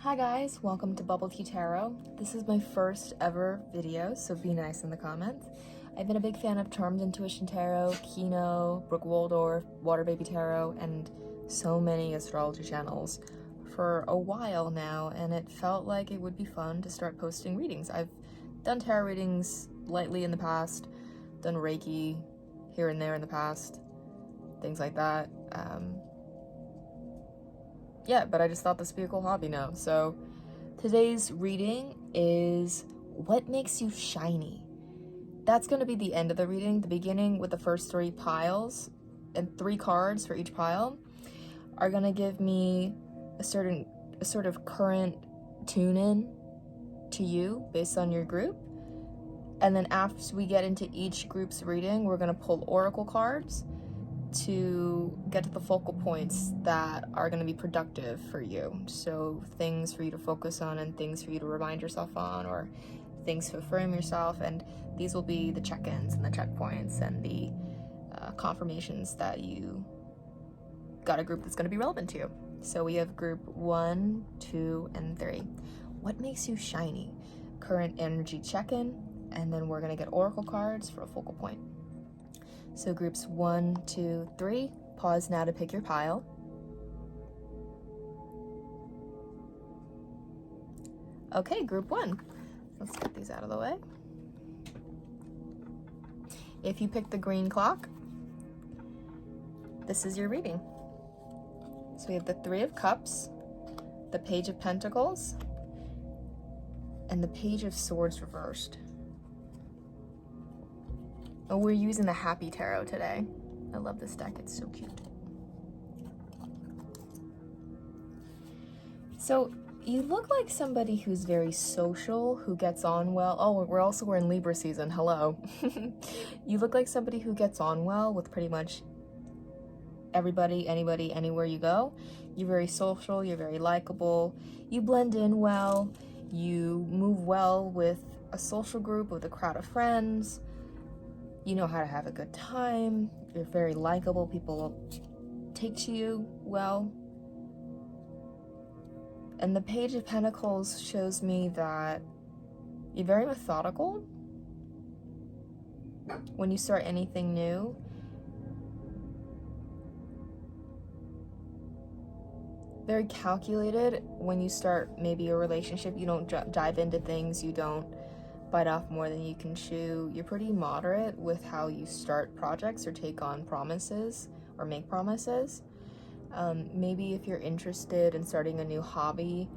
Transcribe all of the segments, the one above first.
Hi guys, welcome to Bubble Tea Tarot. This is my first ever video, so be nice in the comments. I've been a big fan of Charmed Intuition Tarot, Kino, Brooke Waldorf, Water Baby Tarot, and so many astrology channels for a while now, and it felt like it would be fun to start posting readings. I've done tarot readings lightly in the past, done Reiki here and there in the past, things like that. Yeah, but I just thought this would be a cool hobby now. So today's reading is what makes you shiny. That's going to be the end of the reading. The beginning with the first 3 piles and 3 cards for each pile are going to give me a sort of current tune-in to you based on your group. And then after we get into each group's reading, we're going to pull oracle cards to get to the focal points that are going to be productive for you. So things for you to focus on and things for you to remind yourself on, or things to affirm yourself. And these will be the check-ins and the checkpoints and the confirmations that you got a group that's going to be relevant to you. So we have group 1, 2, and 3. What makes you shiny? Current energy check-in, and then we're going to get oracle cards for a focal point. So groups 1, 2, 3, pause now to pick your pile. Okay, group 1. Let's get these out of the way. If you pick the green clock, this is your reading. So we have the 3 of Cups, the Page of Pentacles, and the Page of Swords reversed. Oh, we're using the Happy Tarot today. I love this deck, it's so cute. So you look like somebody who's very social, who gets on well. Oh, we're in Libra season, hello. You look like somebody who gets on well with pretty much everybody, anybody, anywhere you go. You're very social, you're very likable, you blend in well, you move well with a social group, with a crowd of friends. You know how to have a good time. You're very likable. People take to you well. And the Page of Pentacles shows me that you're very methodical when you start anything new. Very calculated when you start maybe a relationship. You don't dive into things. You don't bite off more than you can chew. You're pretty moderate with how you start projects or take on promises or make promises. Maybe if you're interested in starting a new hobby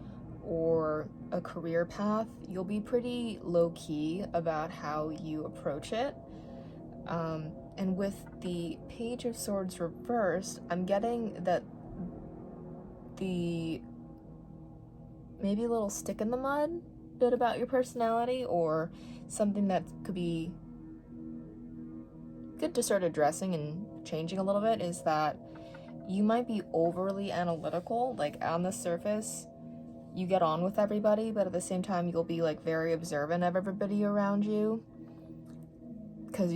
or a career path, you'll be pretty low-key about how you approach it. And with the Page of Swords reversed, I'm getting that the maybe a little stick in the mud bit about your personality, or something that could be good to start addressing and changing a little bit, is that you might be overly analytical. Like on the surface you get on with everybody, but at the same time you'll be like very observant of everybody around you, because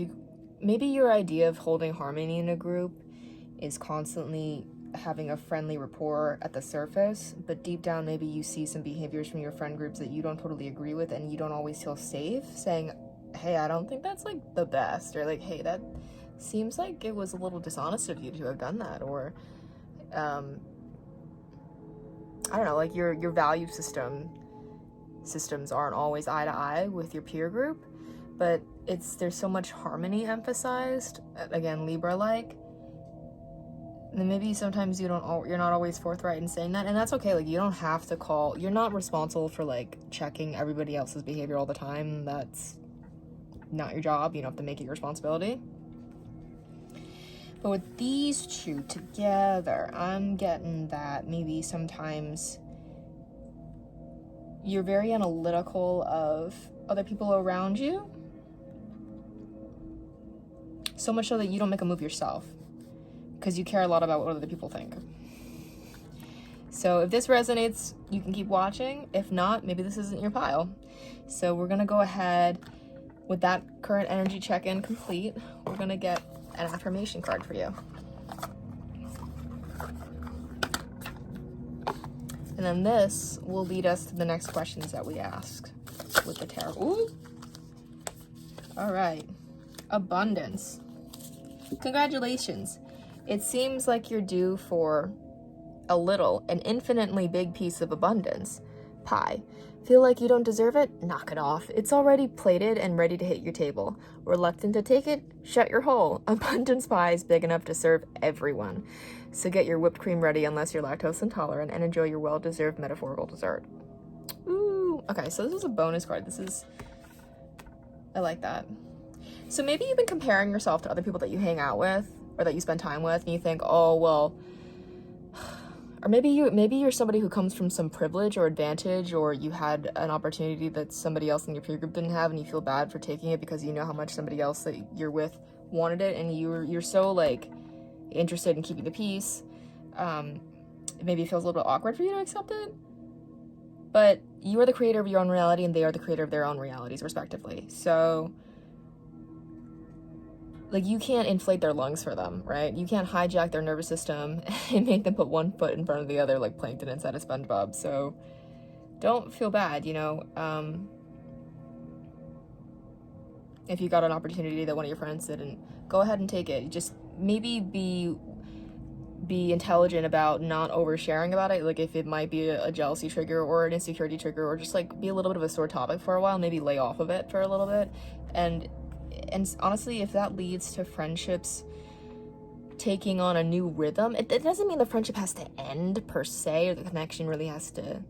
maybe your idea of holding harmony in a group is constantly having a friendly rapport at the surface, but deep down maybe you see some behaviors from your friend groups that you don't totally agree with, and you don't always feel safe saying, hey, I don't think that's like the best, or like, hey, that seems like it was a little dishonest of you to have done that, or I don't know, like your value systems aren't always eye to eye with your peer group, but there's so much harmony emphasized, again, Libra-like. And then maybe sometimes you're not always forthright in saying that, and that's okay. Like, you don't have to you're not responsible for like checking everybody else's behavior all the time. That's not your job. You don't have to make it your responsibility. But with these 2 together, I'm getting that maybe sometimes you're very analytical of other people around you, so much so that you don't make a move yourself, because you care a lot about what other people think. So if this resonates, you can keep watching. If not, maybe this isn't your pile. So we're gonna go ahead with that current energy check-in complete. We're gonna get an affirmation card for you. And then this will lead us to the next questions that we asked with the tarot. Ooh. All right. Abundance. Congratulations. It seems like you're due for an infinitely big piece of abundance pie. Feel like you don't deserve it? Knock it off. It's already plated and ready to hit your table. Reluctant to take it? Shut your hole. Abundance pie is big enough to serve everyone. So get your whipped cream ready unless you're lactose intolerant and enjoy your well-deserved metaphorical dessert. Ooh. Okay, so this is a bonus card. I like that. So maybe you've been comparing yourself to other people that you hang out with or that you spend time with, and you think, oh, well, or maybe you're somebody who comes from some privilege or advantage, or you had an opportunity that somebody else in your peer group didn't have, and you feel bad for taking it because you know how much somebody else that you're with wanted it, and you're so like interested in keeping the peace. Maybe it feels a little bit awkward for you to accept it, but you are the creator of your own reality, and they are the creator of their own realities, respectively. So, like, you can't inflate their lungs for them, right? You can't hijack their nervous system and make them put one foot in front of the other like Plankton inside of SpongeBob. So don't feel bad, if you got an opportunity that one of your friends didn't, go ahead and take it. Just maybe be intelligent about not oversharing about it. Like, if it might be a jealousy trigger or an insecurity trigger, or just like be a little bit of a sore topic for a while, maybe lay off of it for a little bit. And honestly, if that leads to friendships taking on a new rhythm, it doesn't mean the friendship has to end per se, or the connection really has to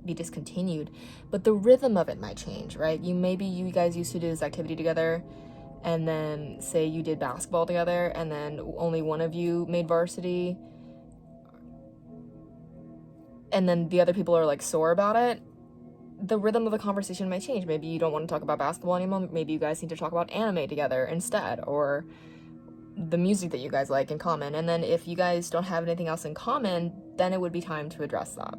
be discontinued, but the rhythm of it might change, right? You guys used to do this activity together, and then say you did basketball together, and then only one of you made varsity, and then the other people are like sore about it. The rhythm of the conversation might change. Maybe you don't want to talk about basketball anymore. Maybe you guys need to talk about anime together instead, or the music that you guys like in common. And then if you guys don't have anything else in common, then it would be time to address that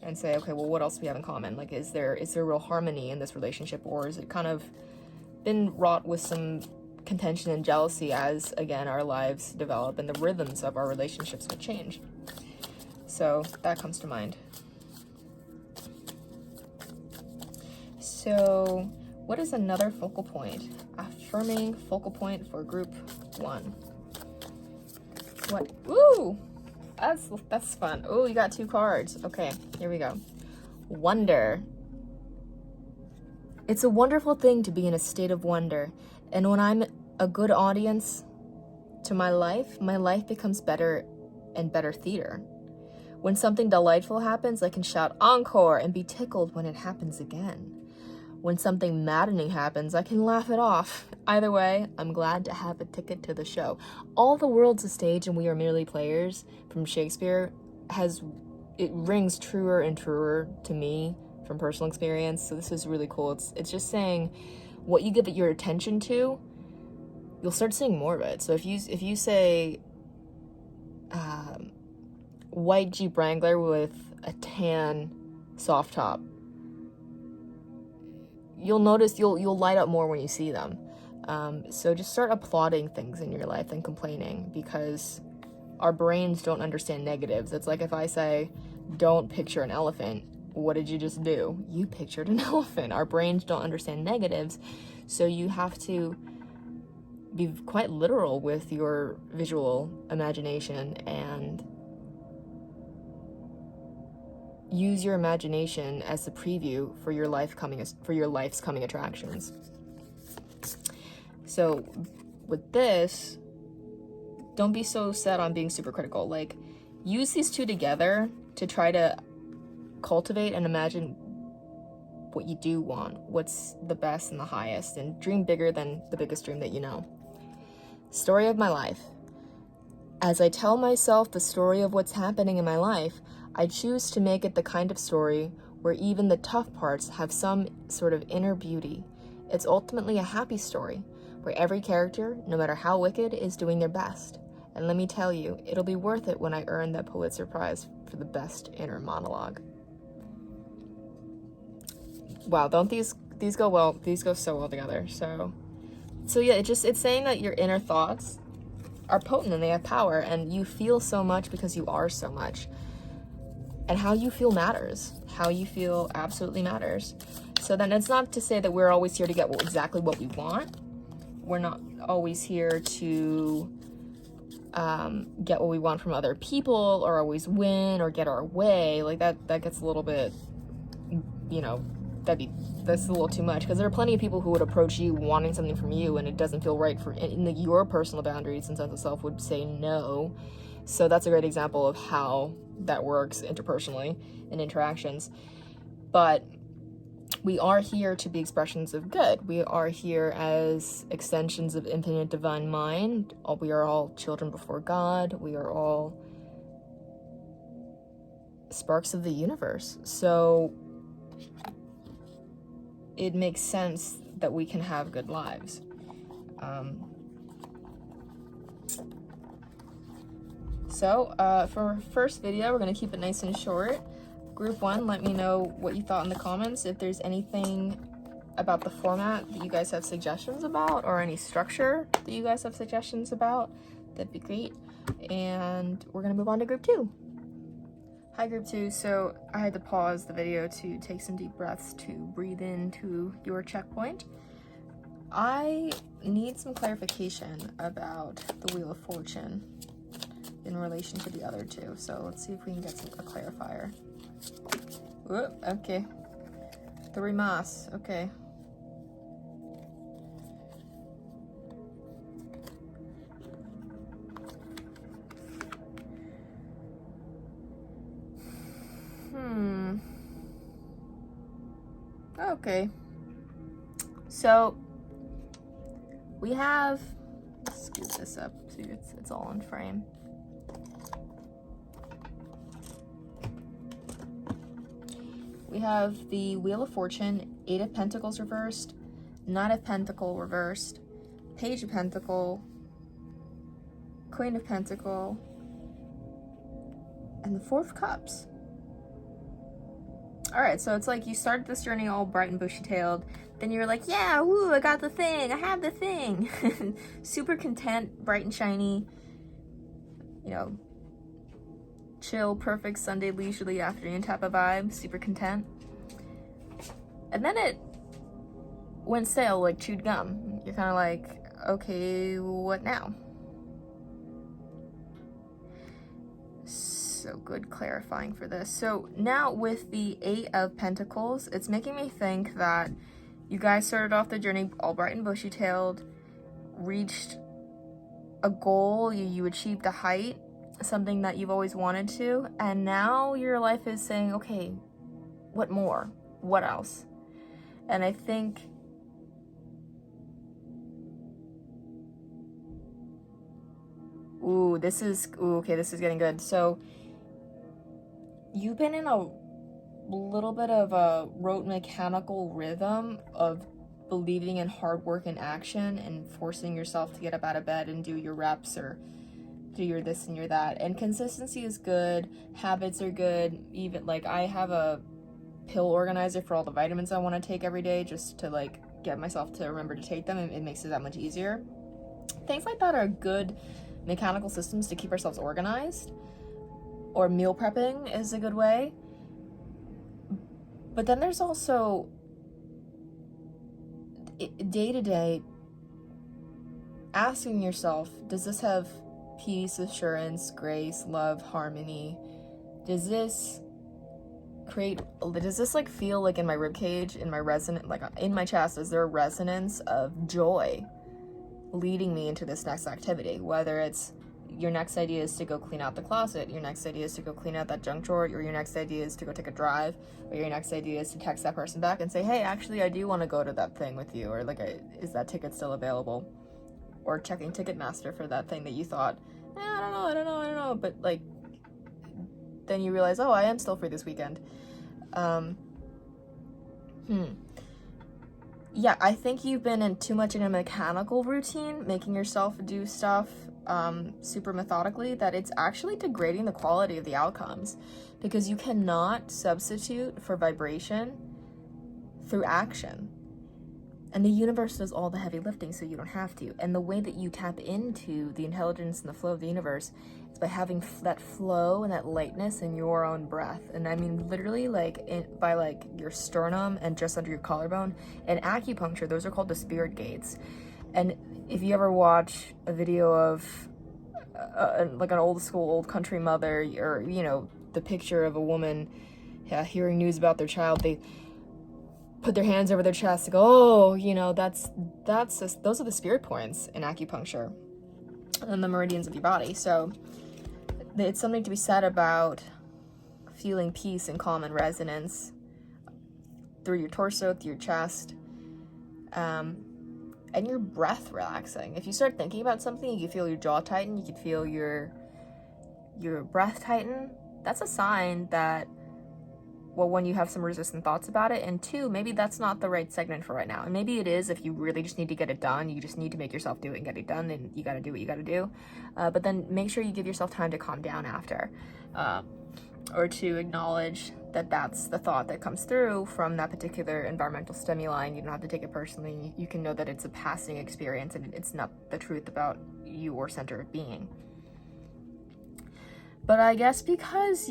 and say, okay, well, what else do we have in common? Like, is there real harmony in this relationship, or is it kind of been wrought with some contention and jealousy as, again, our lives develop and the rhythms of our relationships would change? So that comes to mind. So what is another focal point? Affirming focal point for group 1. What? Ooh, that's fun. Ooh, you got 2 cards. Okay, here we go. Wonder. It's a wonderful thing to be in a state of wonder. And when I'm a good audience to my life becomes better and better theater. When something delightful happens, I can shout encore and be tickled when it happens again. When something maddening happens, I can laugh it off. Either way, I'm glad to have a ticket to the show. All the world's a stage and we are merely players from Shakespeare it rings truer and truer to me from personal experience. So this is really cool. It's just saying what you give it your attention to, you'll start seeing more of it. So if you say white Jeep Wrangler with a tan soft top, you'll notice you'll light up more when you see them. So just start applauding things in your life than complaining, because our brains don't understand negatives. It's like if I say, don't picture an elephant, what did you just do? You pictured an elephant. Our brains don't understand negatives, so you have to be quite literal with your visual imagination and use your imagination as the preview for your life's coming attractions. So with this, don't be so set on being super critical. Like, use these 2 together to try to cultivate and imagine what you do want, what's the best and the highest, and dream bigger than the biggest dream that you know. Story of my life. As I tell myself the story of what's happening in my life, I choose to make it the kind of story where even the tough parts have some sort of inner beauty. It's ultimately a happy story, where every character, no matter how wicked, is doing their best. And let me tell you, it'll be worth it when I earn that Pulitzer Prize for the best inner monologue. Wow, don't these go well? These go so well together. So yeah, it's saying that your inner thoughts are potent and they have power, and you feel so much because you are so much. And how you feel matters. How you feel absolutely matters. So then it's not to say that we're always here to get exactly what we want. We're not always here to get what we want from other people, or always win or get our way. Like that gets a little bit, you know, that's a little too much, because there are plenty of people who would approach you wanting something from you and it doesn't feel right for your personal boundaries and sense of self would say no. So that's a great example of how that works interpersonally in interactions. But we are here to be expressions of good. We are here as extensions of infinite divine mind. We are all children before God. We are all sparks of the universe. So it makes sense that we can have good lives. For our first video, we're going to keep it nice and short. Group 1, let me know what you thought in the comments. If there's anything about the format that you guys have suggestions about, or any structure that you guys have suggestions about, that'd be great. And we're gonna move on to group 2. Hi group 2, so I had to pause the video to take some deep breaths to breathe into your checkpoint. I need some clarification about the Wheel of Fortune in relation to the other two. So let's see if we can get a clarifier. Whoop, okay. 3 más, okay. Okay. So we have, let's scoop this up so it's all in frame. We have the Wheel of Fortune, 8 of Pentacles reversed, Knight of Pentacle reversed, Page of Pentacle, Queen of Pentacle, and the 4 of Cups. Alright, so it's like you started this journey all bright and bushy-tailed, then you're like, yeah, woo, I got the thing, I have the thing. Super content, bright and shiny, you know, chill, perfect Sunday leisurely afternoon type of vibe, super content. And then it went stale like chewed gum. You're kind of like, okay, what now? So good clarifying for this. So now with the 8 of Pentacles, it's making me think that you guys started off the journey all bright and bushy-tailed, reached a goal, you achieved a height, something that you've always wanted to, and now your life is saying, okay, what more? What else? And I think this is getting good. So you've been in a little bit of a rote mechanical rhythm of believing in hard work and action and forcing yourself to get up out of bed and do your reps or do your this and your that. And consistency is good, habits are good. Even like I have a pill organizer for all the vitamins I want to take every day, just to like get myself to remember to take them, and it makes it that much easier. Things like that are good mechanical systems to keep ourselves organized. Or meal prepping is a good way. But then there's also day-to-day asking yourself, does this have peace, assurance, grace, love, harmony? Does this like feel like in my ribcage, in my resonance, like in my chest, is there a resonance of joy leading me into this next activity? Whether it's your next idea is to go clean out the closet, your next idea is to go clean out that junk drawer, or your next idea is to go take a drive, or your next idea is to text that person back and say, hey, actually, I do want to go to that thing with you, or like, is that ticket still available? Or checking Ticketmaster for that thing that you thought, I don't know, but like, then you realize, oh, I am still free this weekend. Yeah, I think you've been in too much in a mechanical routine, making yourself do stuff super methodically, that it's actually degrading the quality of the outcomes, because you cannot substitute for vibration through action. And the universe does all the heavy lifting, so you don't have to. And the way that you tap into the intelligence and the flow of the universe It's by having that flow and that lightness in your own breath. And I mean, literally, like, by, like, your sternum and just under your collarbone. In acupuncture, those are called the spirit gates. And if you ever watch a video of, like, an old country mother, or, you know, the picture of a woman hearing news about their child, they put their hands over their chest to go, oh, you know, those are the spirit points in acupuncture and the meridians of your body. So it's something to be said about feeling peace and calm and resonance through your torso, through your chest, and your breath relaxing. If you start thinking about something, you can feel your jaw tighten, you can feel your breath tighten. That's a sign that, well, one, you have some resistant thoughts about it, and two, maybe that's not the right segment for right now. And maybe it is if you really just need to get it done. You just need to make yourself do it and get it done, and you got to do what you got to do. But then make sure you give yourself time to calm down after, or to acknowledge that that's the thought that comes through from that particular environmental stimuli, and you don't have to take it personally. You can know that it's a passing experience and it's not the truth about you or center of being. But I guess because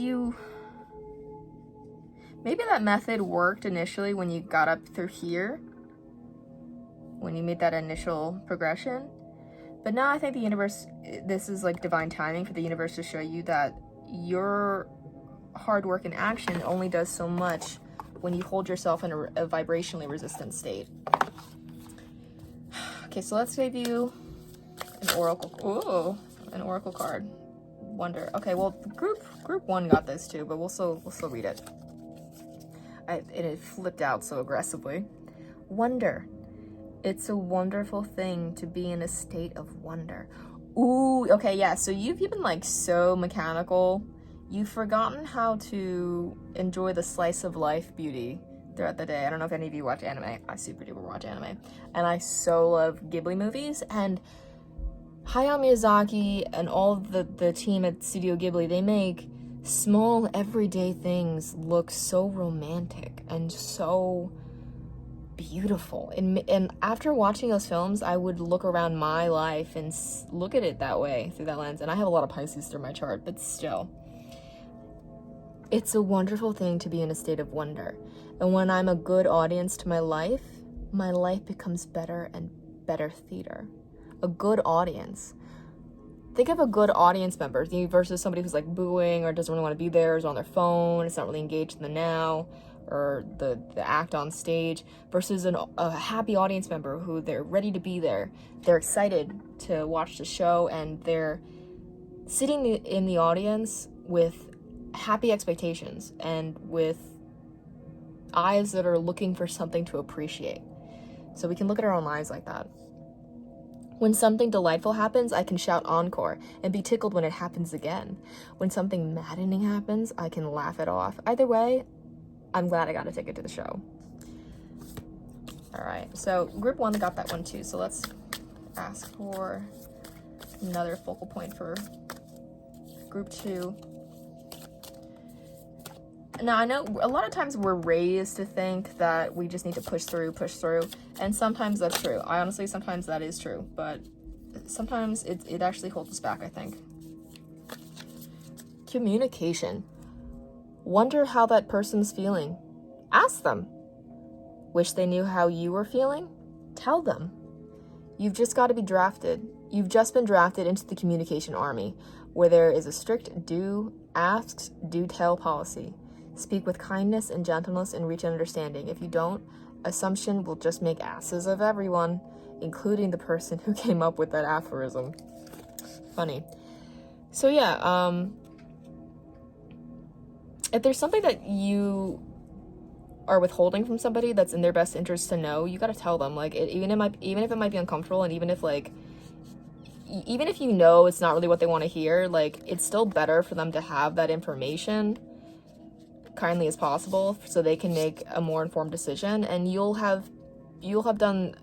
maybe that method worked initially when you got up through here, when you made that initial progression. But now I think the universe, this is like divine timing for the universe to show you that your hard work and action only does so much when you hold yourself in a vibrationally resistant state. Okay, so let's give you an oracle card. Wonder. Okay, well, group 1 got this too, but we'll still read it. It flipped out so aggressively. Wonder. It's a wonderful thing to be in a state of wonder. Ooh, okay, yeah, so you've been like so mechanical. You've forgotten how to enjoy the slice of life beauty throughout the day. I don't know if any of you watch anime. I super duper watch anime. And I so love Ghibli movies. And Hayao Miyazaki and all the team at Studio Ghibli, they make small everyday things look so romantic and so beautiful. And after watching those films, I would look around my life and look at it that way, through that lens. And I have a lot of Pisces through my chart, but still. It's a wonderful thing to be in a state of wonder. And when I'm a good audience to my life becomes better and better theater. A good audience. Think of a good audience member versus somebody who's like booing or doesn't really want to be there, is on their phone, is not really engaged in the now, or the act on stage, versus a happy audience member who they're ready to be there. They're excited to watch the show, and they're sitting in the audience with happy expectations and with eyes that are looking for something to appreciate. So we can look at our own lives like that. When something delightful happens, I can shout encore and be tickled when it happens again. When something maddening happens, I can laugh it off. Either way, I'm glad I got a ticket to the show. All right, so group 1 got that one too. So let's ask for another focal point for group 2. Now, I know a lot of times we're raised to think that we just need to push through, and sometimes that's true. Sometimes that is true, but sometimes it actually holds us back, I think. Communication. Wonder how that person's feeling. Ask them. Wish they knew how you were feeling? Tell them. You've just got to be drafted. You've just been drafted into the communication army, where there is a strict do, asks, do tell policy. Speak with kindness and gentleness and reach an understanding. If you don't, assumption will just make asses of everyone, including the person who came up with that aphorism. Funny. So yeah, if there's something that you are withholding from somebody that's in their best interest to know, you gotta tell them. Like, even if it might be uncomfortable, and even if you know it's not really what they want to hear, like, it's still better for them to have that information kindly as possible, so they can make a more informed decision, and you'll have done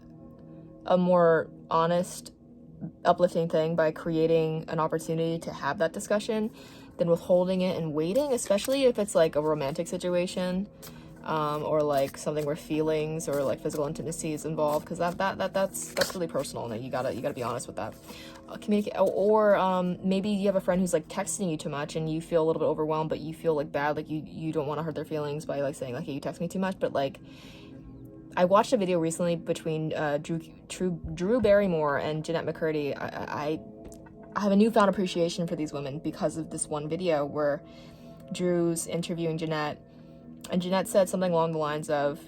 a more honest, uplifting thing by creating an opportunity to have that discussion than withholding it and waiting, especially if it's like a romantic situation. or like something where feelings or like physical intimacy is involved, because that's really personal, and you gotta be honest with that. Communicate, or maybe you have a friend who's like texting you too much and you feel a little bit overwhelmed, but you feel like bad, like you don't want to hurt their feelings by like saying like, hey, you text me too much. But like, I watched a video recently between Drew Barrymore and Jeanette McCurdy. I have a newfound appreciation for these women because of this one video where Drew's interviewing Jeanette, and Jeanette said something along the lines of,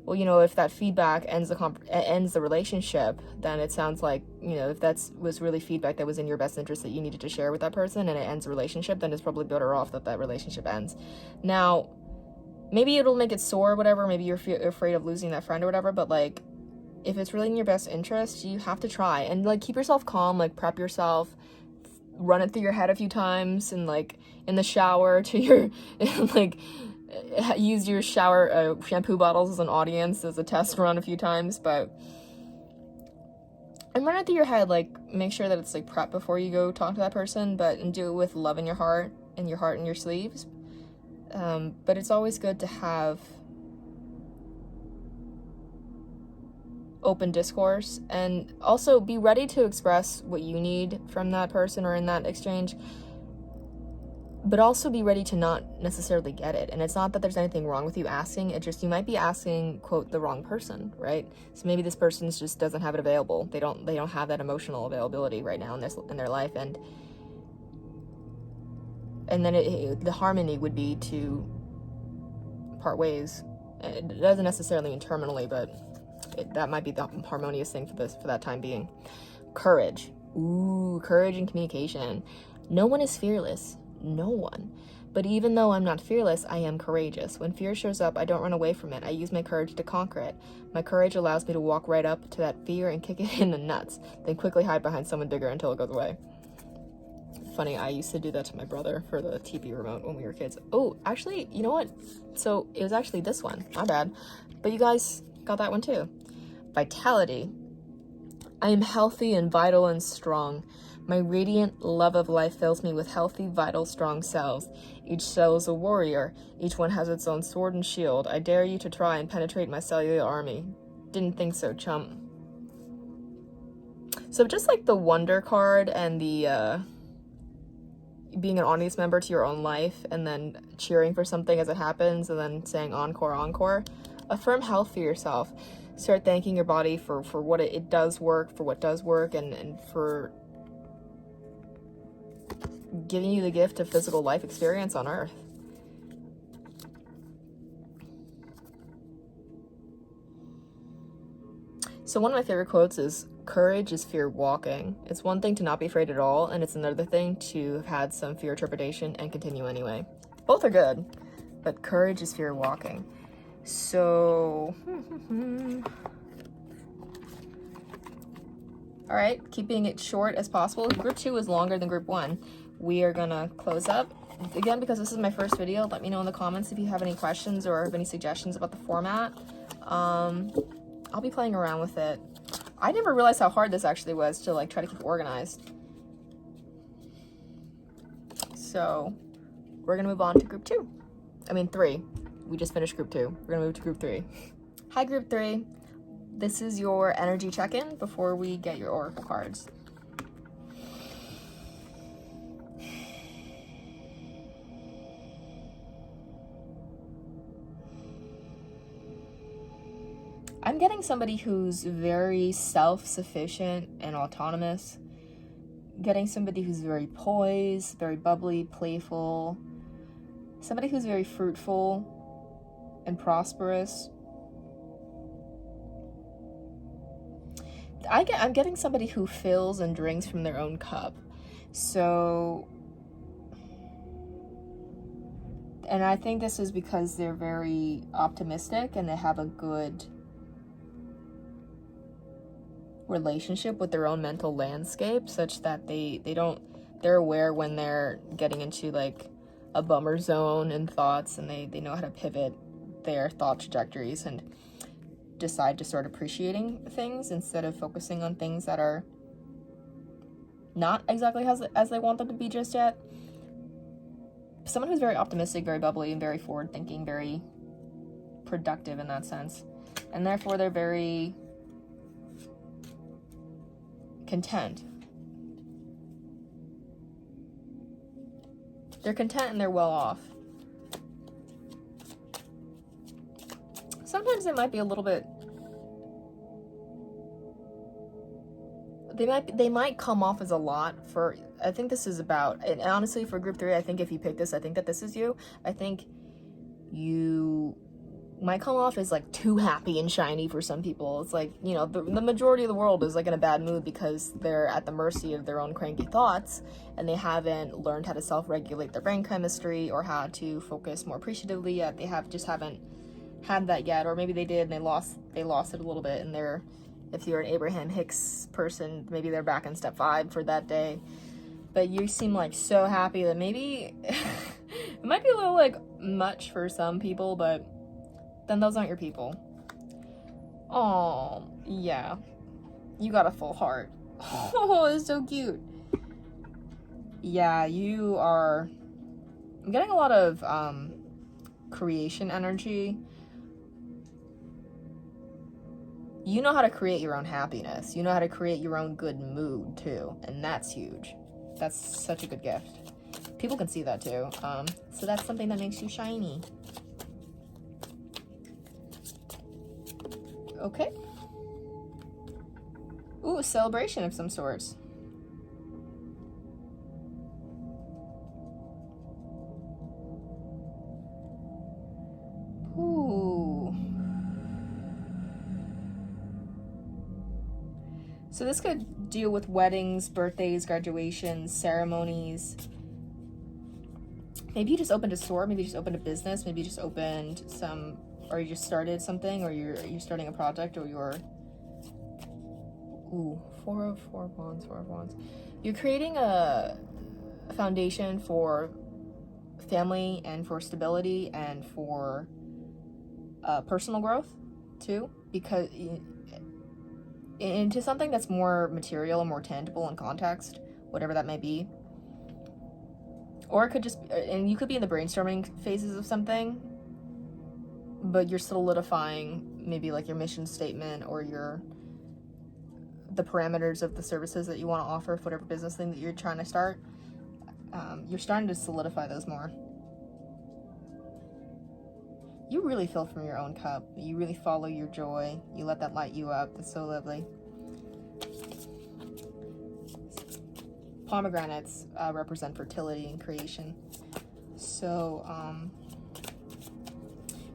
well, you know, if that feedback ends the relationship, then it sounds like, you know, if that was really feedback that was in your best interest that you needed to share with that person, and it ends the relationship, then it's probably better off that relationship ends. Now, maybe it'll make it sore or whatever, maybe you're afraid of losing that friend or whatever, but like, if it's really in your best interest, you have to try, and like, keep yourself calm, like prep yourself, run it through your head a few times, and like in the shower to your like use your shower shampoo bottles as an audience, as a test run a few times, and run it through your head, like make sure that it's like prep before you go talk to that person, and do it with love in your heart in your sleeves. But it's always good to have open discourse, and also be ready to express what you need from that person or in that exchange, but also be ready to not necessarily get it. And it's not that there's anything wrong with you asking, it just, you might be asking, quote, the wrong person, right? So maybe this person just doesn't have it available. They don't have that emotional availability right now in their life, and then the harmony would be to part ways. It doesn't necessarily mean terminally, but that might be the harmonious thing for that time being. Courage. Ooh, courage and communication. No one is fearless. No one. But even though I'm not fearless, I am courageous. When fear shows up, I don't run away from it. I use my courage to conquer it. My courage allows me to walk right up to that fear and kick it in the nuts, then quickly hide behind someone bigger until it goes away. Funny, I used to do that to my brother for the TV remote when we were kids. Oh, actually, you know what? So it was actually this one. My bad. But you guys got that one too. Vitality. I am healthy and vital and strong. My radiant love of life fills me with healthy, vital, strong cells. Each cell is a warrior. Each one has its own sword and shield. I dare you to try and penetrate my cellular army. Didn't think so, chump. So just like the Wonder card and the being an audience member to your own life, and then cheering for something as it happens, and then saying encore, encore, affirm health for yourself. Start thanking your body for what it does work, for what does work, and for giving you the gift of physical life experience on Earth. So one of my favorite quotes is, courage is fear walking. It's one thing to not be afraid at all, and it's another thing to have had some fear trepidation and continue anyway. Both are good, but courage is fear walking. So, all right, keeping it short as possible. Group 2 is longer than Group 1. We are gonna close up. Again, because this is my first video, let me know in the comments if you have any questions or have any suggestions about the format. I'll be playing around with it. I never realized how hard this actually was to like try to keep organized. So we're gonna move on to Group 2. I mean 3. We just finished Group 2. We're gonna move to Group 3. Hi, Group 3. This is your energy check-in before we get your oracle cards. I'm getting somebody who's very self-sufficient and autonomous. Getting somebody who's very poised, very bubbly, playful. Somebody who's very fruitful and prosperous. I'm getting somebody who fills and drinks from their own cup. So, and I think this is because they're very optimistic and they have a good relationship with their own mental landscape, such that they're aware when they're getting into like a bummer zone and thoughts, and they know how to pivot their thought trajectories and decide to start appreciating things instead of focusing on things that are not exactly as they want them to be just yet. Someone who's very optimistic, very bubbly, and very forward thinking, very productive in that sense. And therefore they're very content. They're content and they're well off. Sometimes they might be a little bit, they might come off as a lot for, I think this is about, and honestly for group 3, I think if you pick this, I think that this is you. I think you might come off as like too happy and shiny for some people. It's like, you know, the majority of the world is like in a bad mood because they're at the mercy of their own cranky thoughts, and they haven't learned how to self-regulate their brain chemistry or how to focus more appreciatively yet. They haven't had that yet, or maybe they did and they lost it a little bit, and they're, if you're an Abraham Hicks person, maybe they're back in step 5 for that day. But you seem like so happy that maybe it might be a little like much for some people, but then those aren't your people. Oh, yeah. You got a full heart. Oh, it's so cute. Yeah, you are... I'm getting a lot of creation energy. You know how to create your own happiness. You know how to create your own good mood, too. And that's huge. That's such a good gift. People can see that, too. So that's something that makes you shiny. Okay. Ooh, a celebration of some sorts. Ooh. So this could deal with weddings, birthdays, graduations, ceremonies. Maybe you just opened a store, maybe you just opened a business, maybe you just opened some, or you just started something, or you're starting a project, or you're... Ooh, Four of Wands. You're creating a foundation for family and for stability and for personal growth, too, because into something that's more material and more tangible in context, whatever that may be. Or it could just, and you could be in the brainstorming phases of something, but you're solidifying maybe like your mission statement or the parameters of the services that you want to offer for whatever business thing that you're trying to start. You're starting to solidify those more. You really fill from your own cup. You really follow your joy. You let that light you up. That's so lovely. Pomegranates represent fertility and creation. So,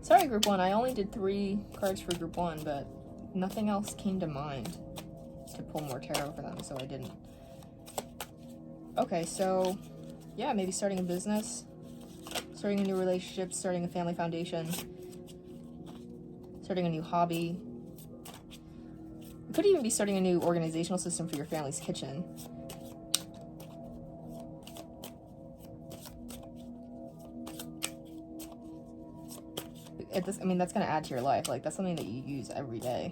sorry, group 1. I only did 3 cards for group 1, but nothing else came to mind to pull more tarot for them, so I didn't. Okay, so, yeah, maybe starting a business, starting a new relationship, starting a family foundation, starting a new hobby. You could even be starting a new organizational system for your family's kitchen. I mean, that's going to add to your life. Like, that's something that you use every day.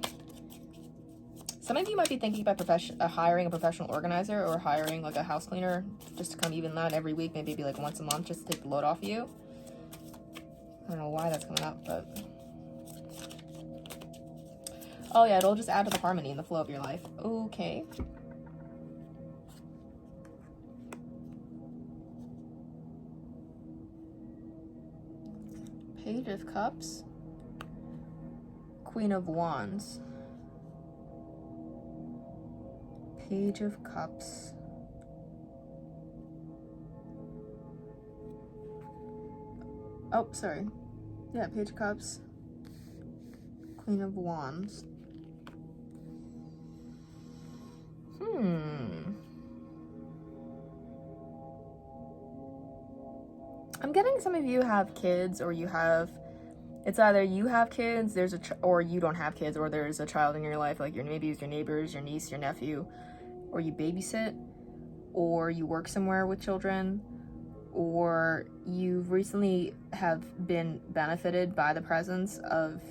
Some of you might be thinking about hiring a professional organizer or hiring, like, a house cleaner just to come even that every week, maybe like once a month, just to take the load off of you. I don't know why that's coming up, but... Oh, yeah, it'll just add to the harmony and the flow of your life. Okay. Page of Cups. Queen of Wands. Page of Cups. Oh, sorry. Yeah, Page of Cups. Queen of Wands. I'm getting some of you have kids, or you have, it's either you have kids, or you don't have kids, or there's a child in your life, like maybe it's your neighbors, your niece, your nephew, or you babysit, or you work somewhere with children, or you recently have been benefited by the presence of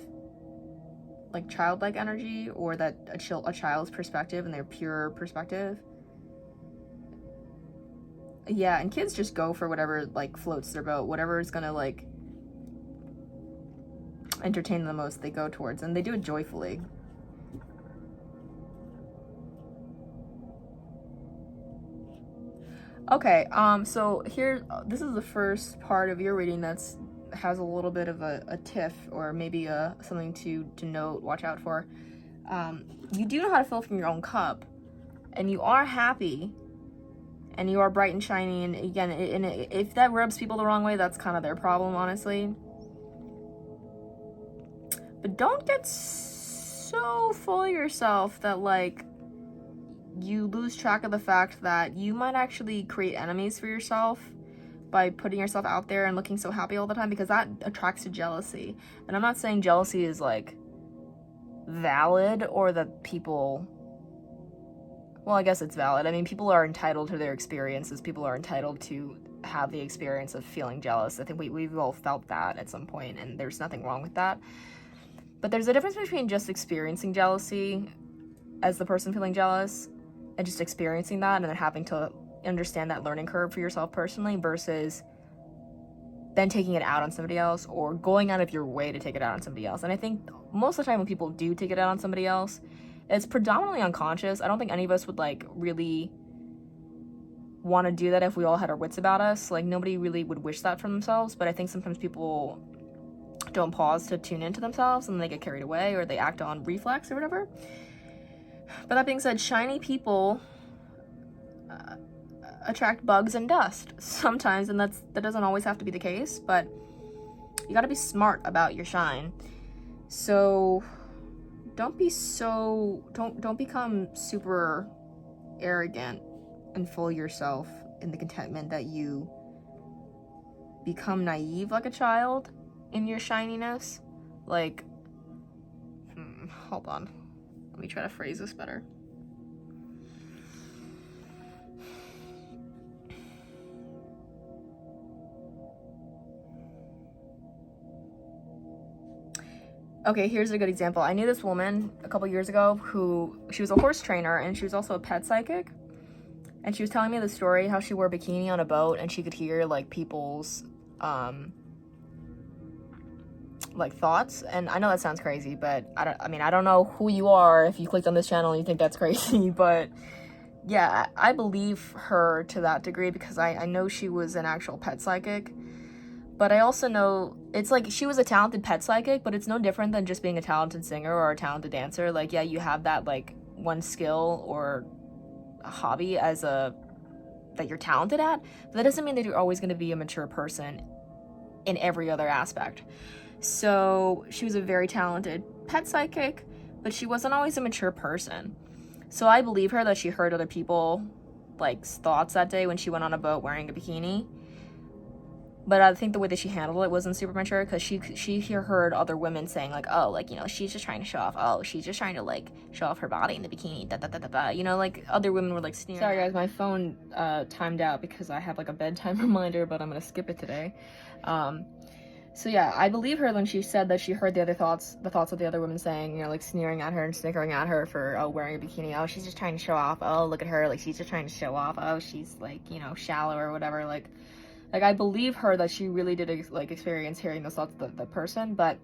like childlike energy, or that a child's perspective and their pure perspective. Yeah, and kids just go for whatever like floats their boat, whatever is gonna like entertain the most they go towards, and they do it joyfully. Okay, so here, this is the first part of your reading has a little bit of a tiff, or maybe something to note, watch out for. You do know how to fill from your own cup, and you are happy, and you are bright and shiny, and again, if that rubs people the wrong way, that's kind of their problem, honestly. But don't get so full of yourself that, like, you lose track of the fact that you might actually create enemies for yourself by putting yourself out there and looking so happy all the time, because that attracts to jealousy. And I'm not saying jealousy is, like, valid, or that people... Well, I guess it's valid. I mean, people are entitled to their experiences. People are entitled to have the experience of feeling jealous. I think we've all felt that at some point, and there's nothing wrong with that. But there's a difference between just experiencing jealousy as the person feeling jealous, and just experiencing that and then having to understand that learning curve for yourself personally, versus then taking it out on somebody else, or going out of your way to take it out on somebody else. And I think most of the time when people do take it out on somebody else, it's predominantly unconscious. I don't think any of us would, like, really want to do that if we all had our wits about us. Like, nobody really would wish that for themselves, but I think sometimes people don't pause to tune into themselves, and they get carried away, or they act on reflex or whatever. But that being said, shiny people attract bugs and dust sometimes, and that doesn't always have to be the case, but you gotta be smart about your shine. So don't become super arrogant and full of yourself in the contentment that you become naive like a child in your shininess. Like, hold on. Let me try to phrase this better. Okay, here's a good example. I knew this woman a couple years ago she was a horse trainer, and she was also a pet psychic. And she was telling me the story how she wore a bikini on a boat, and she could hear, like, people's like, thoughts. And I know that sounds crazy, but I don't know who you are if you clicked on this channel and you think that's crazy, but yeah, I believe her to that degree, because I know she was an actual pet psychic. But I also know it's like she was a talented pet psychic, but it's no different than just being a talented singer or a talented dancer. Like, yeah, you have that, like, one skill or a hobby that you're talented at, but that doesn't mean that you're always going to be a mature person in every other aspect. So she was a very talented pet psychic, but she wasn't always a mature person. So I believe her that she heard other people, like, thoughts that day when she went on a boat wearing a bikini. But I think the way that she handled it wasn't super mature, because she heard other women saying, like, oh, like, you know, she's just trying to show off. Oh, she's just trying to, like, show off her body in the bikini. Da da da da da. You know, like, other women were, like, sneering. Sorry, guys, my phone timed out because I have, like, a bedtime reminder, but I'm gonna skip it today. So yeah, I believe her when she said that she heard the thoughts of the other women saying, you know, like, sneering at her and snickering at her for wearing a bikini. Oh, she's just trying to show off. Oh, look at her, like, she's just trying to show off. Oh, she's, like, you know, shallow or whatever. Like I believe her that she really did, like, experience hearing those thoughts of the person. But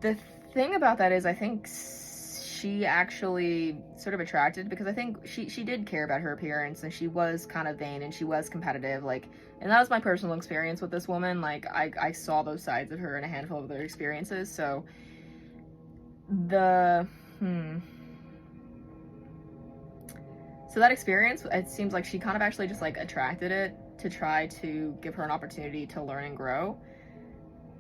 the thing about that is, I think she actually sort of attracted, because I think she did care about her appearance, and she was kind of vain, and she was competitive, like, and that was my personal experience with this woman. Like, I saw those sides of her in a handful of other experiences. So so that experience, it seems like she kind of actually just, like, attracted it to try to give her an opportunity to learn and grow.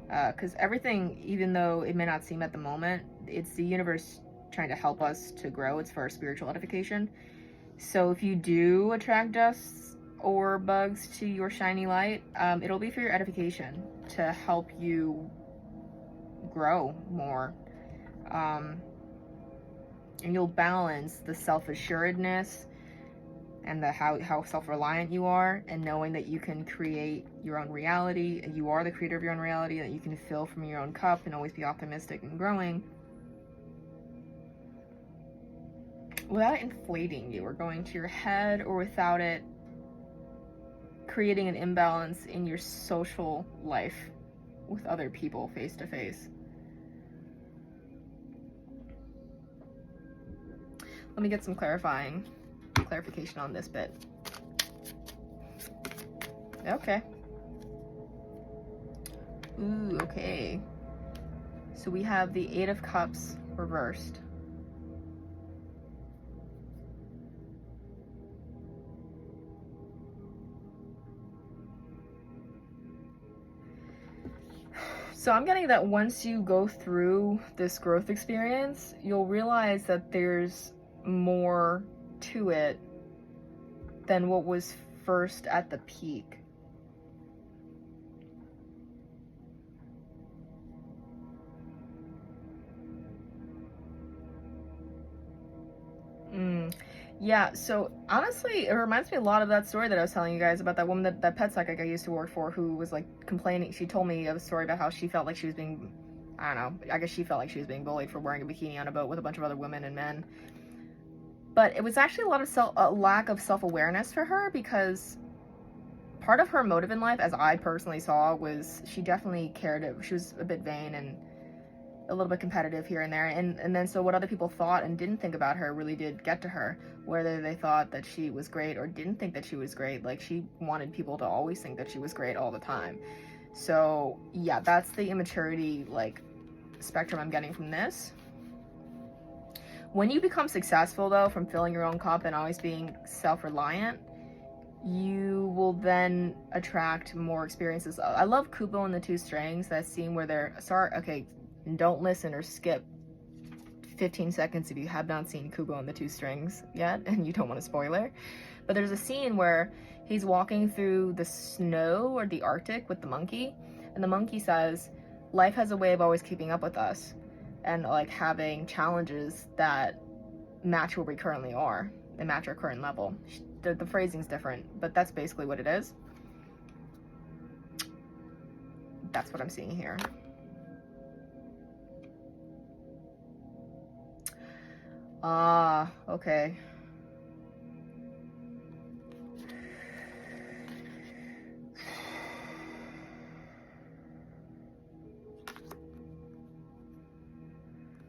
Because everything, even though it may not seem at the moment, it's the universe trying to help us to grow. It's for our spiritual edification. So if you do attract dust or bugs to your shiny light, it'll be for your edification, to help you grow more. And you'll balance the self-assuredness and how self-reliant you are, and knowing that you can create your own reality, and you are the creator of your own reality, that you can fill from your own cup and always be optimistic and growing without it inflating you or going to your head, or without it creating an imbalance in your social life with other people face to face. Let me get some clarification on this bit. Okay. Ooh, okay. So we have the Eight of Cups reversed. So I'm getting that once you go through this growth experience, you'll realize that there's more to it than what was first at the peak. Yeah, so honestly, it reminds me a lot of that story that I was telling you guys about that woman, that pet psychic I used to work for, who was like complaining. She told me a story about how she felt like she was being, I don't know, I guess she felt like she was being bullied for wearing a bikini on a boat with a bunch of other women and men. But it was actually a lot of lack of self-awareness for her, because part of her motive in life, as I personally saw, was she definitely cared. She was a bit vain and a little bit competitive here and there, and then so what other people thought and didn't think about her really did get to her, whether they thought that she was great or didn't think that she was great. Like, she wanted people to always think that she was great all the time. So yeah, that's the immaturity like spectrum I'm getting from this. When you become successful though, from filling your own cup and always being self-reliant, you will then attract more experiences. I love Kubo and the Two Strings, that scene where they're don't listen or skip 15 seconds if you have not seen Kubo and the Two Strings yet and you don't want a spoiler. But there's a scene where he's walking through the snow or the Arctic with the monkey, and the monkey says, life has a way of always keeping up with us and like having challenges that match where we currently are and match our current level. The phrasing's different, but that's basically what it is. That's what I'm seeing here. Ah, okay.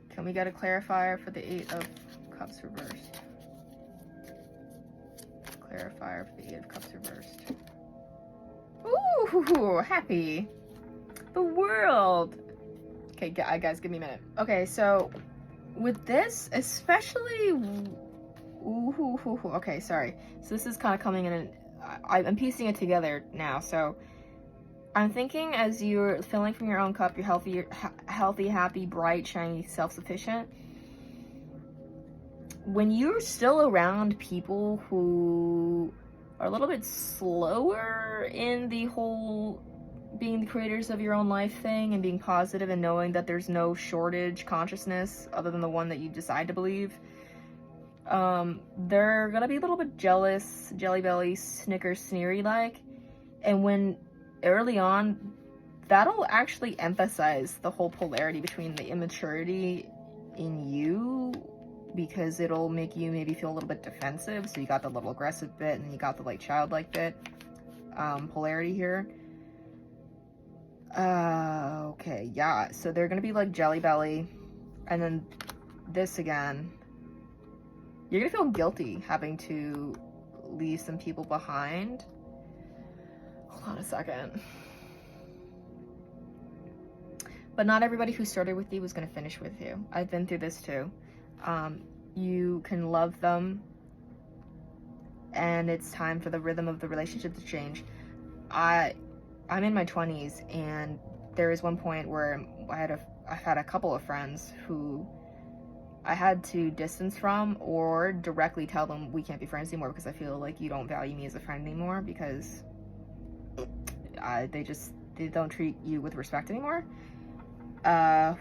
Can we get a clarifier for the Eight of Cups reversed? Clarifier for the Eight of Cups reversed. Ooh, happy. The world. Okay, guys, give me a minute. Okay, so with this, especially, okay, sorry. So this is kind of coming in, and I'm piecing it together now. So I'm thinking, as you're filling from your own cup, you're healthy, happy, bright, shiny, self-sufficient. When you're still around people who are a little bit slower in the whole being the creators of your own life thing and being positive and knowing that there's no shortage consciousness other than the one that you decide to believe, they're gonna be a little bit jealous, jelly belly, snicker, sneery like. And when early on, that'll actually emphasize the whole polarity between the immaturity in you, because it'll make you maybe feel a little bit defensive. So you got the little aggressive bit and you got the like childlike bit, polarity here. Okay, yeah, so they're gonna be like jelly belly, and then this again, you're gonna feel guilty having to leave some people behind. Hold on a second. But not everybody who started with you was gonna finish with you. I've been through this too. You can love them, and it's time for the rhythm of the relationship to change. I'm in my 20s, and there was one point where I've had a couple of friends who I had to distance from or directly tell them we can't be friends anymore because I feel like you don't value me as a friend anymore, because they don't treat you with respect anymore. Yeah,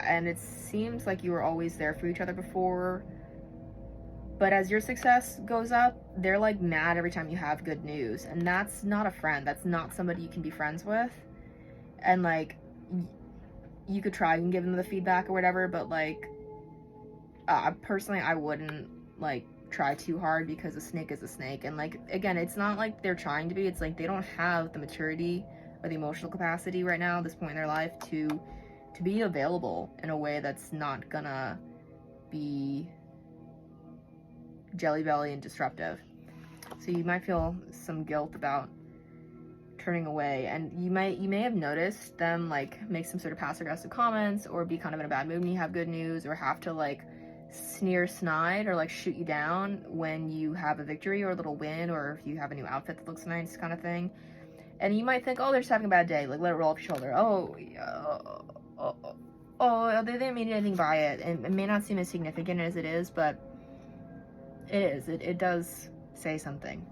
and it seems like you were always there for each other before, but as your success goes up, they're like mad every time you have good news, and that's not a friend. That's not somebody you can be friends with. And like, you could try and give them the feedback or whatever, but like, personally, I wouldn't like try too hard, because a snake is a snake. And like, again, it's not like they're trying to be, it's like they don't have the maturity or the emotional capacity right now, this point in their life, to be available in a way that's not gonna be jelly belly and disruptive. So you might feel some guilt about turning away, and you may have noticed them like make some sort of passive aggressive comments, or be kind of in a bad mood when you have good news, or have to like sneer snide or like shoot you down when you have a victory or a little win, or if you have a new outfit that looks nice, kind of thing. And you might think, oh, they're just having a bad day, like let it roll off your shoulder. They didn't mean anything by it, and it may not seem as significant as it is, but it is. It does say something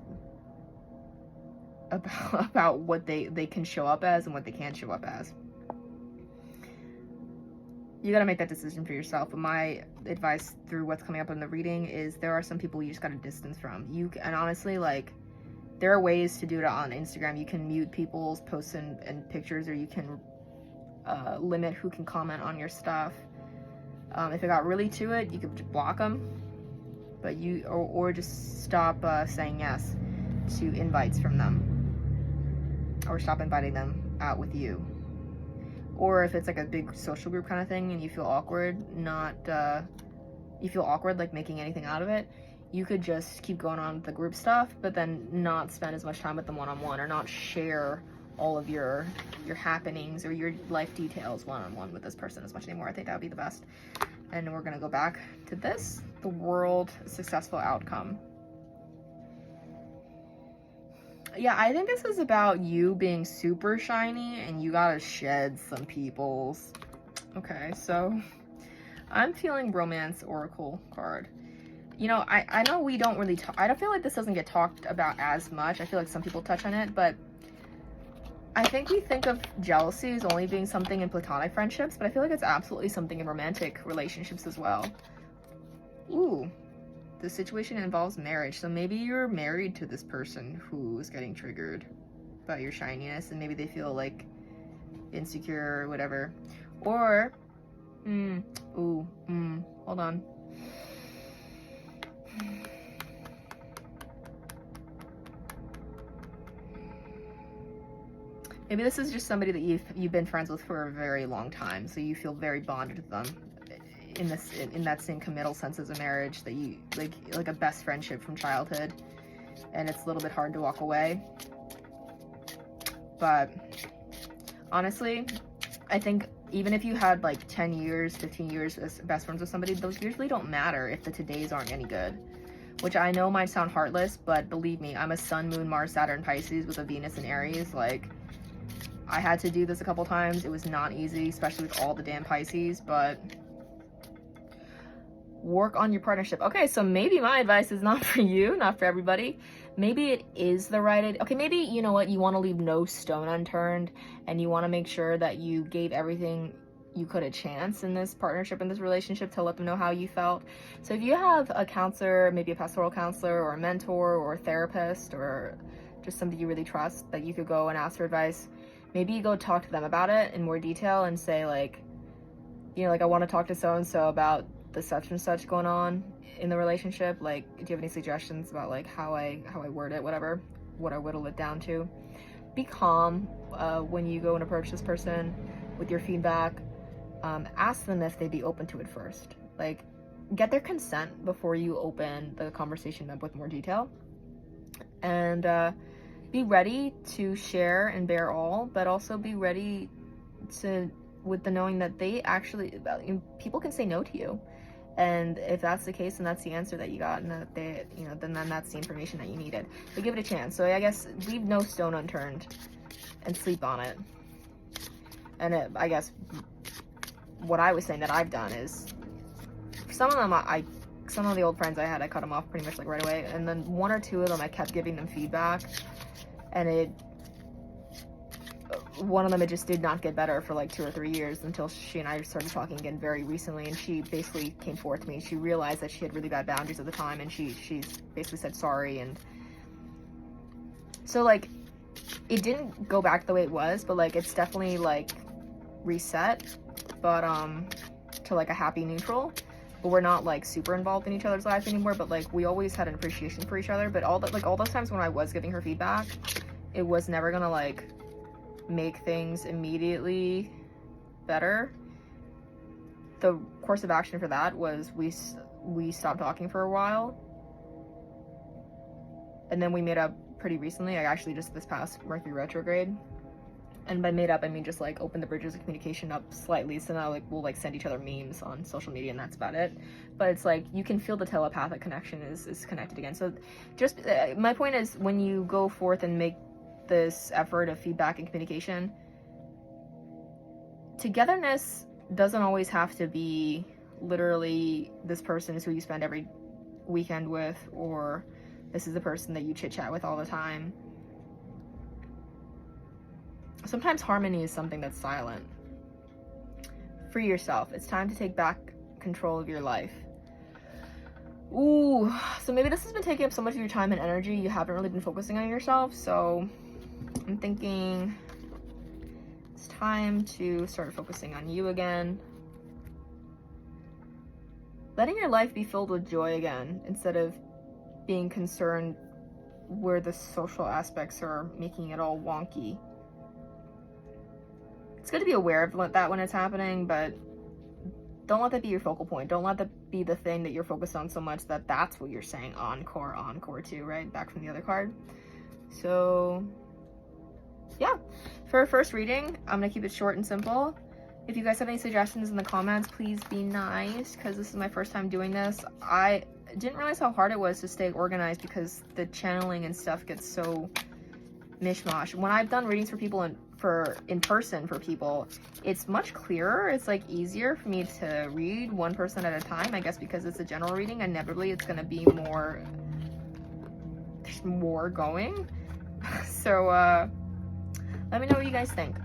about what they can show up as and what they can't show up as. You gotta make that decision for yourself. But my advice through what's coming up in the reading is there are some people you just gotta distance from. And honestly, like, there are ways to do it on Instagram. You can mute people's posts and pictures, or you can limit who can comment on your stuff. If it got really to it, you could just block them, but or just stop saying yes to invites from them, or stop inviting them out with you. Or if it's like a big social group kind of thing and you feel awkward, like making anything out of it, you could just keep going on with the group stuff, but then not spend as much time with them one-on-one, or not share all of your happenings or your life details one-on-one with this person as much anymore. I think that would be the best. And we're gonna go back to this, the world successful outcome. Yeah, I think this is about you being super shiny and you gotta shed some peoples. Okay, so I'm feeling romance oracle card. You know, I know we don't really I don't feel like this doesn't get talked about as much. I feel like some people touch on it, but I think we think of jealousy as only being something in platonic friendships, but I feel like it's absolutely something in romantic relationships as well. Ooh. The situation involves marriage, so maybe you're married to this person who is getting triggered by your shininess, and maybe they feel like insecure or whatever. Or, hold on. Maybe this is just somebody that you've been friends with for a very long time, so you feel very bonded to them in that same committal sense as a marriage, that you like a best friendship from childhood, and it's a little bit hard to walk away. But honestly, I think even if you had like 10 years, 15 years as best friends with somebody, those usually don't matter if the todays aren't any good. Which I know might sound heartless, but believe me, I'm a Sun, Moon, Mars, Saturn, Pisces with a Venus in Aries. Like, I had to do this a couple times. It was not easy, especially with all the damn Pisces, but work on your partnership. Okay, so maybe my advice is not for you, not for everybody. Maybe it is the right, okay, maybe, you know what, you want to leave no stone unturned, and you want to make sure that you gave everything you could a chance in this partnership, in this relationship, to let them know how you felt. So if you have a counselor, maybe a pastoral counselor or a mentor or a therapist, or just somebody you really trust that you could go and ask for advice, maybe you go talk to them about it in more detail and say, like, you know, like, I want to talk to so-and-so about the such and such going on in the relationship. Like, do you have any suggestions about like how I word it, whatever, what I whittle it down to? Be calm when you go and approach this person with your feedback. Ask them if they'd be open to it first. Like, get their consent before you open the conversation up with more detail. And be ready to share and bear all, but also be ready with the knowing that they actually, people can say no to you. And if that's the case, then that's the answer that you got, and that they, you know, then that's the information that you needed. But give it a chance. So I guess leave no stone unturned and sleep on it. And I guess what I was saying that I've done is, some of them, some of the old friends I had, I cut them off pretty much like right away. And then one or two of them, I kept giving them feedback, and one of them, it just did not get better for like 2 or 3 years, until she and I started talking again very recently, and she basically came forth to me. She realized that she had really bad boundaries at the time, and she's basically said sorry. And so, like, it didn't go back the way it was, but like, it's definitely like reset, but to like a happy neutral. But we're not like super involved in each other's lives anymore, but like, we always had an appreciation for each other. But all those times when I was giving her feedback, it was never gonna like make things immediately better, the course of action for that was we stopped talking for a while, and then we made up pretty recently, like actually just this past Mercury retrograde. And by made up, I mean just like open the bridges of communication up slightly, so now like we'll like send each other memes on social media and that's about it. But it's like you can feel the telepathic connection is connected again. So just my point is, when you go forth and make this effort of feedback and communication, togetherness doesn't always have to be literally this person is who you spend every weekend with, or this is the person that you chit chat with all the time. Sometimes harmony is something that's silent. Free yourself. It's time to take back control of your life. Ooh, so maybe this has been taking up so much of your time and energy, you haven't really been focusing on yourself. So I'm thinking it's time to start focusing on you again. Letting your life be filled with joy again, instead of being concerned where the social aspects are making it all wonky. It's good to be aware of that when it's happening, but don't let that be your focal point. Don't let that be the thing that you're focused on so much that that's what you're saying encore to, right? Back from the other card. So, yeah. For our first reading, I'm going to keep it short and simple. If you guys have any suggestions in the comments, please be nice, because this is my first time doing this. I didn't realize how hard it was to stay organized because the channeling and stuff gets so mishmash. When I've done readings for people in person for people, it's much clearer. It's like easier for me to read one person at a time, I guess, because it's a general reading. Inevitably it's going to be more, there's more going. So let me know what you guys think.